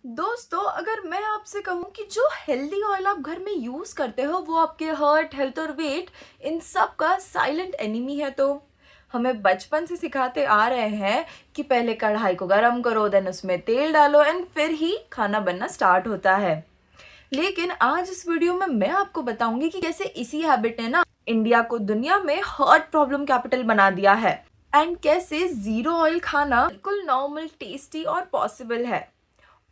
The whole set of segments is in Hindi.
दोस्तों, अगर मैं आपसे कहूँ कि जो हेल्दी ऑयल आप घर में यूज़ करते हो वो आपके हार्ट, हेल्थ और वेट इन सब का साइलेंट एनिमी है। तो हमें बचपन से सिखाते आ रहे हैं कि पहले कढ़ाई को गरम करो, देन उसमें तेल डालो एंड फिर ही खाना बनना स्टार्ट होता है। लेकिन आज इस वीडियो में मैं आपको बताऊंगी कि कैसे इसी हैबिट ने ना इंडिया को दुनिया में हार्ट प्रॉब्लम कैपिटल बना दिया है एंड कैसे जीरो ऑयल खाना बिल्कुल नॉर्मल, टेस्टी और पॉसिबल है।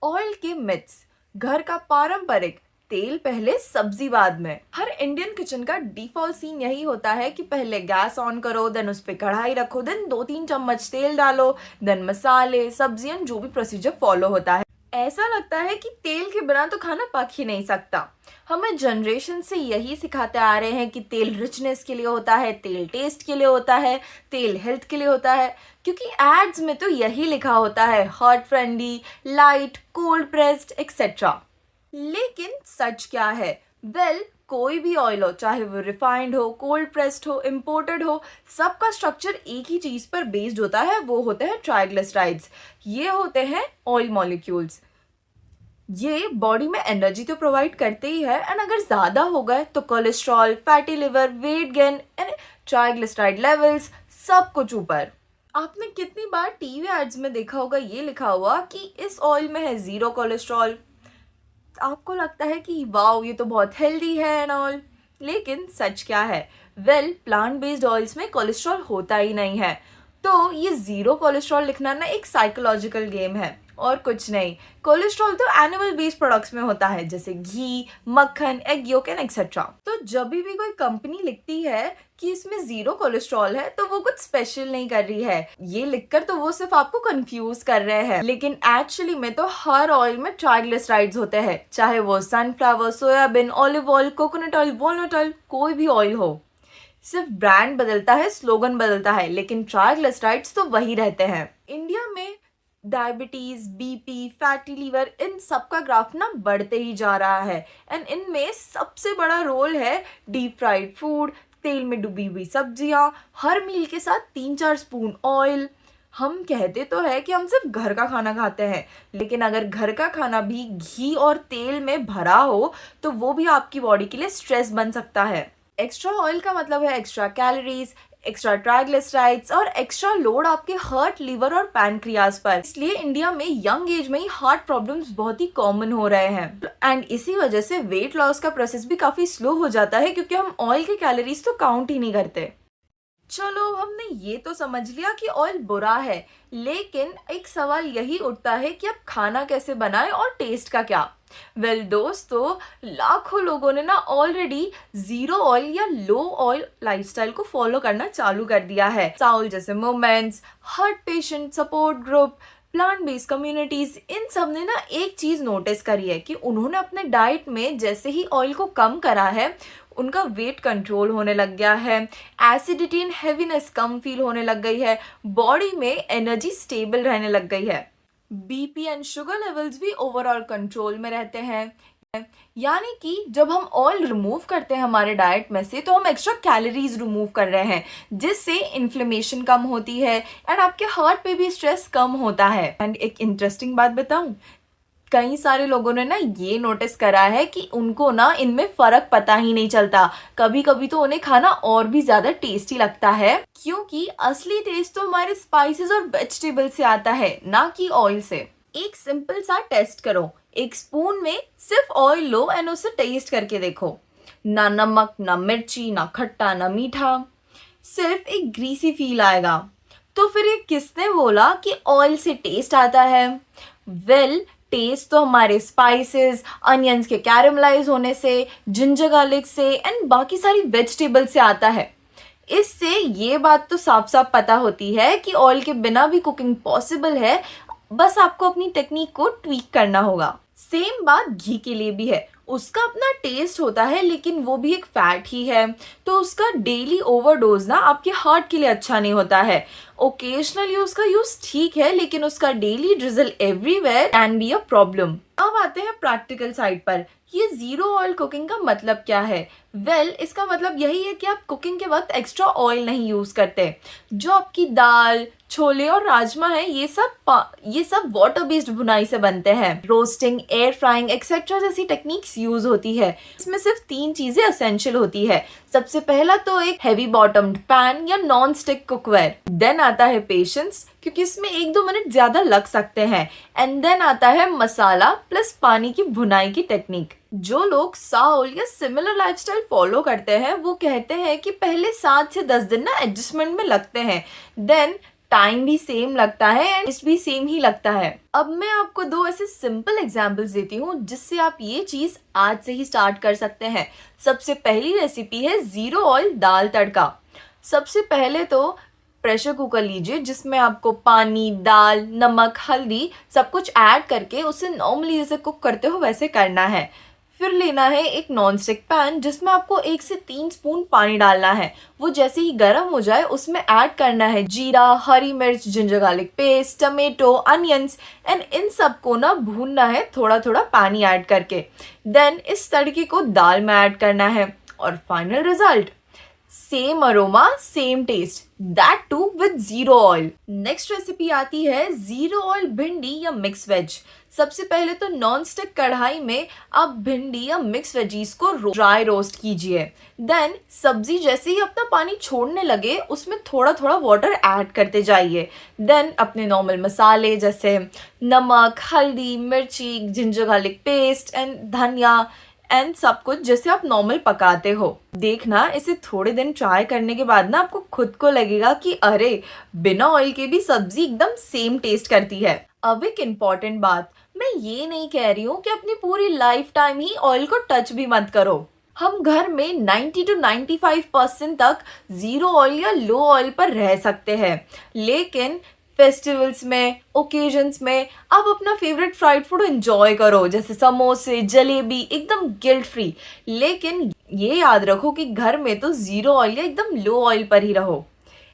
ऑयल के मिथ्स। घर का पारंपरिक तेल पहले सब्जी बाद में। हर इंडियन किचन का डिफॉल्ट सीन यही होता है कि पहले गैस ऑन करो, देन उस पे कढ़ाई रखो, देन 2-3 चम्मच तेल डालो, देन मसाले, सब्जियां, जो भी प्रोसीजर फॉलो होता है। ऐसा लगता है कि तेल के बिना तो खाना पक ही नहीं सकता। हमें जनरेशन से यही सिखाते आ रहे हैं कि तेल रिचनेस के लिए होता है, तेल टेस्ट के लिए होता है, तेल हेल्थ के लिए होता है, क्योंकि एड्स में तो यही लिखा होता है, heart friendly, light, cold pressed etcetera. लेकिन सच क्या है? कोई भी ऑयल हो, चाहे वो रिफाइंड हो, कोल्ड प्रेस्ड हो, इम्पोर्टेड हो, सबका स्ट्रक्चर एक ही चीज पर बेस्ड होता है। वो होते हैं ट्राइग्लिसराइड्स। ये होते हैं ऑयल मॉलिक्यूल्स। ये बॉडी में एनर्जी तो प्रोवाइड करते ही है एंड अगर ज़्यादा हो गए तो cholesterol, fatty liver, weight gain and triglyceride levels सब कुछ ऊपर। आपने कितनी बार टीवी एड्स में देखा होगा ये लिखा हुआ कि इस ऑयल में है जीरो कोलेस्ट्रॉल। आपको लगता है कि वाओ, ये तो बहुत हेल्दी है एंड ऑल। लेकिन सच क्या है? प्लांट बेस्ड ऑयल्स में कोलेस्ट्रॉल होता ही नहीं है। तो ये जीरो कोलेस्ट्रॉल लिखना ना एक साइकोलॉजिकल गेम है और कुछ नहीं। कोलेस्ट्रॉल तो एनिमल बेस्ड प्रोडक्ट्स में होता है, जैसे घी, मक्खन, एग योक एंड एक्सेट्रा। तो जब भी कोई कंपनी लिखती है कि इसमें जीरो कोलेस्ट्रॉल है तो वो कुछ स्पेशल नहीं कर रही है। ये लिखकर तो वो सिर्फ आपको कंफ्यूज कर रहे हैं, लेकिन एक्चुअली में तो हर ऑयल में ट्राइग्लिसराइड्स होते हैं, चाहे वो sunflower, soybean, olive oil, coconut oil, walnut oil, कोई भी ऑयल हो। सिर्फ ब्रांड बदलता है, स्लोगन बदलता है, लेकिन ट्राइग्लिसराइड्स तो वही रहते हैं। इंडिया में डायबिटीज, बीपी, फैटी लीवर, इन सब का ग्राफ ना बढ़ते ही जा रहा है एंड इनमें सबसे बड़ा रोल है डीप फ्राइड फूड, तेल में डूबी हुई सब्जियां, हर मील के साथ 3-4 स्पून ऑयल। हम कहते तो है कि हम सिर्फ घर का खाना खाते हैं, लेकिन अगर घर का खाना भी घी और तेल में भरा हो तो वो भी आपकी बॉडी के लिए स्ट्रेस बन सकता है। एक्स्ट्रा ऑयल का मतलब है एक्स्ट्रा कैलोरीज, एक्स्ट्रा ट्राइग्लिसराइड्स और एक्स्ट्रा लोड आपके हार्ट, लिवर और पैनक्रियाज पर। इसलिए इंडिया में यंग एज में ही हार्ट प्रॉब्लम्स बहुत ही कॉमन हो रहे हैं एंड इसी वजह से वेट लॉस का प्रोसेस भी काफी स्लो हो जाता है, क्योंकि हम ऑयल के कैलोरीज तो काउंट ही नहीं करते। चलो, हमने ये तो समझ लिया कि ऑयल बुरा है, लेकिन एक सवाल यही उठता है कि अब खाना कैसे बनाएं और टेस्ट का क्या? दोस्तों, लाखों लोगों ने ना ऑलरेडी जीरो ऑयल या लो ऑयल लाइफस्टाइल को फॉलो करना चालू कर दिया है। साउल जैसे movements, heart patient support group, plant based communities, इन सब ने ना एक चीज नोटिस करी है कि उन्होंने अपने डाइट में जैसे ही ऑयल को कम करा है, उनका वेट कंट्रोल होने लग गया है, acidity and heaviness come feel होने लग गई है, बॉडी में एनर्जी स्टेबल रहने लग गई है, बीपी एंड शुगर लेवल्स भी ओवरऑल कंट्रोल में रहते हैं। यानी कि जब हम ऑयल रिमूव करते हैं हमारे डाइट में से तो हम एक्स्ट्रा कैलोरीज रिमूव कर रहे हैं, जिससे इन्फ्लेमेशन कम होती है एंड आपके हार्ट पे भी स्ट्रेस कम होता है। एंड एक इंटरेस्टिंग बात बताऊं, कई सारे लोगों ने ना ये नोटिस करा है कि उनको ना इनमें फर्क पता ही नहीं चलता। कभी कभी तो उन्हें खाना और भी ज्यादा टेस्टी लगता है, क्योंकि असली टेस्ट तो हमारे स्पाइसेस और वेजिटेबल से आता है, ना कि ऑयल से। एक सिंपल सा टेस्ट करो, एक स्पून में सिर्फ ऑयल लो एंड उसे टेस्ट करके देखो। ना नमक, ना मिर्ची, ना खट्टा, ना मीठा, सिर्फ एक ग्रीसी फील आएगा। तो फिर ये किसने बोला कि ऑयल से टेस्ट आता है? टेस्ट तो हमारे स्पाइसेस, अनियंस के कैरमलाइज होने से, जिंजर गार्लिक से एंड बाकी सारी वेजिटेबल से आता है। इससे ये बात तो साफ साफ पता होती है कि ऑयल के बिना भी कुकिंग पॉसिबल है, बस आपको अपनी टेक्निक को ट्वीक करना होगा। सेम बात घी के लिए भी है। उसका अपना टेस्ट होता है, लेकिन वो भी एक फैट ही है, तो उसका डेली ओवरडोज ना आपके हार्ट के लिए अच्छा नहीं होता है। ओकेजनली उसका यूज ठीक है, लेकिन उसका daily drizzle everywhere can be a problem. अब आते हैं प्रैक्टिकल साइड पर। ये जीरो ऑयल कुकिंग का मतलब क्या है? इसका मतलब यही है कि आप कुकिंग के वक्त एक्स्ट्रा ऑयल नहीं यूज करते। जो आपकी दाल, छोले और राजमा है, ये सब वाटर बेस्ड भुनाई से बनते हैं। रोस्टिंग, एयर फ्राइंग एक्सेट्रा जैसी टेक्निक्स यूज होती है। इसमें सिर्फ 3 चीजें एसेंशियल होती है। सबसे पहला तो एक हैवी बॉटम्ड पैन या नॉन स्टिक कुकवेयर, देन आता है पेशेंस क्योंकि इसमें 1-2 मिनट ज्यादा लग सकते हैं, एंड देन आता है मसाला प्लस पानी की भुनाई की टेक्निक। जो लोग साउल या सिमिलर लाइफस्टाइल फॉलो करते हैं वो कहते हैं कि पहले 7 से 10 दिन ना एडजस्टमेंट में लगते हैं, देन टाइम भी सेम लगता है एंड टेस्ट भी सेम ही लगता है। अब मैं आपको 2 ऐसे सिंपल एग्जांपल्स देती हूँ जिससे आप ये चीज आज से ही स्टार्ट कर सकते हैं। सबसे पहली रेसिपी है जीरो ऑयल दाल तड़का। सबसे पहले तो प्रेशर कुकर लीजिए जिसमें आपको पानी, दाल, नमक, हल्दी सब कुछ ऐड करके उसे नॉर्मली जैसे कुक करते हो वैसे करना है। फिर लेना है एक नॉन स्टिक पैन जिसमें आपको 1 से 3 स्पून पानी डालना है। वो जैसे ही गर्म हो जाए उसमें ऐड करना है जीरा, हरी मिर्च, ginger garlic paste, tomato, onions and in सबको ना भूनना है थोड़ा थोड़ा पानी ऐड करके। देन इस तड़के को दाल में ऐड करना है और final result same aroma same taste, that too with zero oil. Next recipe आती है जीरो ऑयल भिंडी या मिक्स वेज। सबसे पहले तो नॉन स्टिक कढ़ाई में आप भिंडी या मिक्स वेजीज को ड्राई रोस्ट कीजिए। देन सब्जी जैसे ही अपना पानी छोड़ने लगे उसमें थोड़ा थोड़ा वाटर ऐड करते जाइए। देन अपने नॉर्मल मसाले जैसे नमक, हल्दी, मिर्ची, जिंजर गार्लिक पेस्ट एंड धनिया एंड सब कुछ जैसे आप नॉर्मल पकाते हो। देखना इसे थोड़े दिन ट्राई करने के बाद ना आपको खुद को लगेगा कि अरे बिना ऑयल के भी सब्जी एकदम सेम टेस्ट करती है। अब एक इम्पॉर्टेंट बात, मैं ये नहीं कह रही हूँ कि अपनी पूरी लाइफ टाइम ही ऑयल को टच भी मत करो। हम घर में 90 to 95% तक जीरो ऑयल या लो ऑयल पर रह सकते हैं, लेकिन फेस्टिवल्स में, ओकेजन्स में आप अपना फेवरेट फ्राइड फूड एंजॉय करो जैसे समोसे, जलेबी, एकदम गिल्ट फ्री। लेकिन ये याद रखो कि घर में तो जीरो ऑयल या एकदम लो ऑयल पर ही रहो।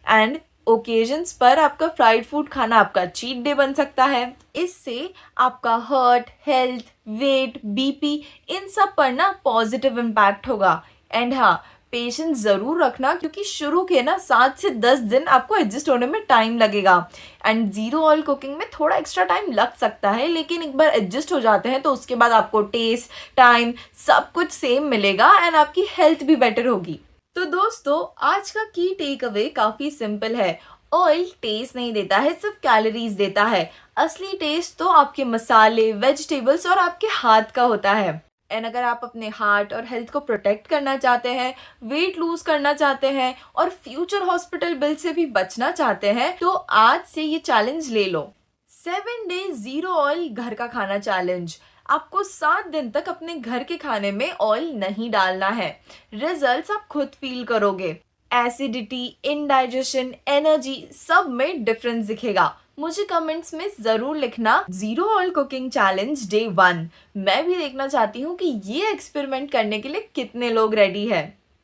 एंड ओकेजन्स पर आपका फ्राइड फूड खाना आपका चीट डे बन सकता है। इससे आपका हार्ट हेल्थ, वेट, बीपी इन सब पर ना पॉजिटिव इम्पैक्ट होगा। एंड हाँ, पेशेंस ज़रूर रखना क्योंकि शुरू के ना 7 से 10 दिन आपको एडजस्ट होने में टाइम लगेगा। एंड ज़ीरो ऑयल कुकिंग में थोड़ा एक्स्ट्रा टाइम लग सकता है, लेकिन एक बार एडजस्ट हो जाते हैं तो उसके बाद आपको टेस्ट, टाइम सब कुछ सेम मिलेगा एंड आपकी हेल्थ भी बेटर होगी। तो दोस्तों, आज का की टेक अवे काफ़ी सिंपल है। ऑयल टेस्ट नहीं देता है, सिर्फ कैलोरीज देता है। असली टेस्ट तो आपके मसाले, वेजिटेबल्स और आपके हाथ का होता है। एंड अगर आप अपने हार्ट और हेल्थ को प्रोटेक्ट करना चाहते हैं, वेट लूज करना चाहते हैं और फ्यूचर हॉस्पिटल बिल से भी बचना चाहते हैं तो आज से ये चैलेंज ले लो। 7 डेज जीरो ऑयल घर का खाना चैलेंज। आपको 7 दिन तक अपने घर के खाने में ऑयल नहीं डालना है। रिजल्ट्स आप खुद फील करोगे। एसिडिटी, इंडाइजेशन, एनर्जी सब में डिफरेंस दिखेगा। मुझे कमेंट्स में जरूर लिखना zero oil cooking challenge day 1। मैं भी देखना चाहती हूँ कि ये एक्सपेरिमेंट करने के लिए कितने लोग रेडी है।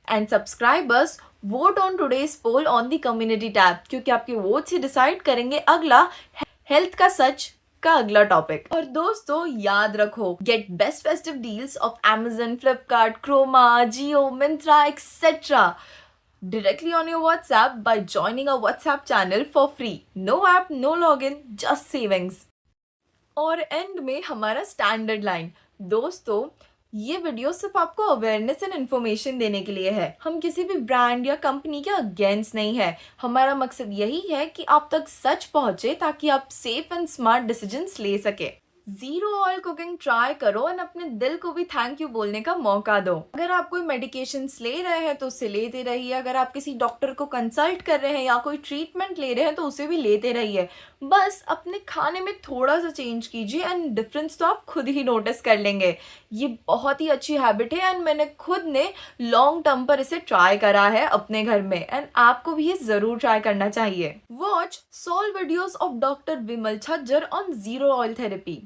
And subscribers, vote on today's poll on the community tab क्योंकि आपके वोट से डिसाइड करेंगे अगला हेल्थ का सच का अगला टॉपिक। और दोस्तों याद रखो, get best festive deals of Amazon, Flipkart, Croma, Jio, Myntra, etc. directly on your WhatsApp by joining our WhatsApp channel for free. No app, no login, just savings. और एंड में हमारा स्टैंडर्ड लाइन। दोस्तों, ये वीडियो सिर्फ आपको अवेयरनेस एंड इन्फॉर्मेशन देने के लिए है। हम किसी भी ब्रांड या कंपनी के अगेंस्ट नहीं है। हमारा मकसद यही है कि आप तक सच पहुंचे ताकि आप सेफ एंड स्मार्ट डिसीजंस ले सके। जीरो ऑयल कुकिंग ट्राई करो एंड अपने दिल को भी थैंक यू बोलने का मौका दो। अगर आप कोई मेडिकेशंस ले रहे हैं तो उसे लेते रहिए। अगर आप किसी डॉक्टर को कंसल्ट कर रहे हैं या कोई ट्रीटमेंट ले रहे हैं तो उसे भी लेते रहिए। बस अपने खाने में थोड़ा सा चेंज कीजिए एंड डिफरेंस तो आप खुद ही नोटिस कर लेंगे। ये बहुत ही अच्छी हैबिट है एंड मैंने खुद ने लॉन्ग टर्म पर इसे ट्राई करा है अपने घर में एंड आपको भी ये जरूर ट्राई करना चाहिए। Watch SAAOL videos of doctor Bimal Chhajer on zero oil therapy.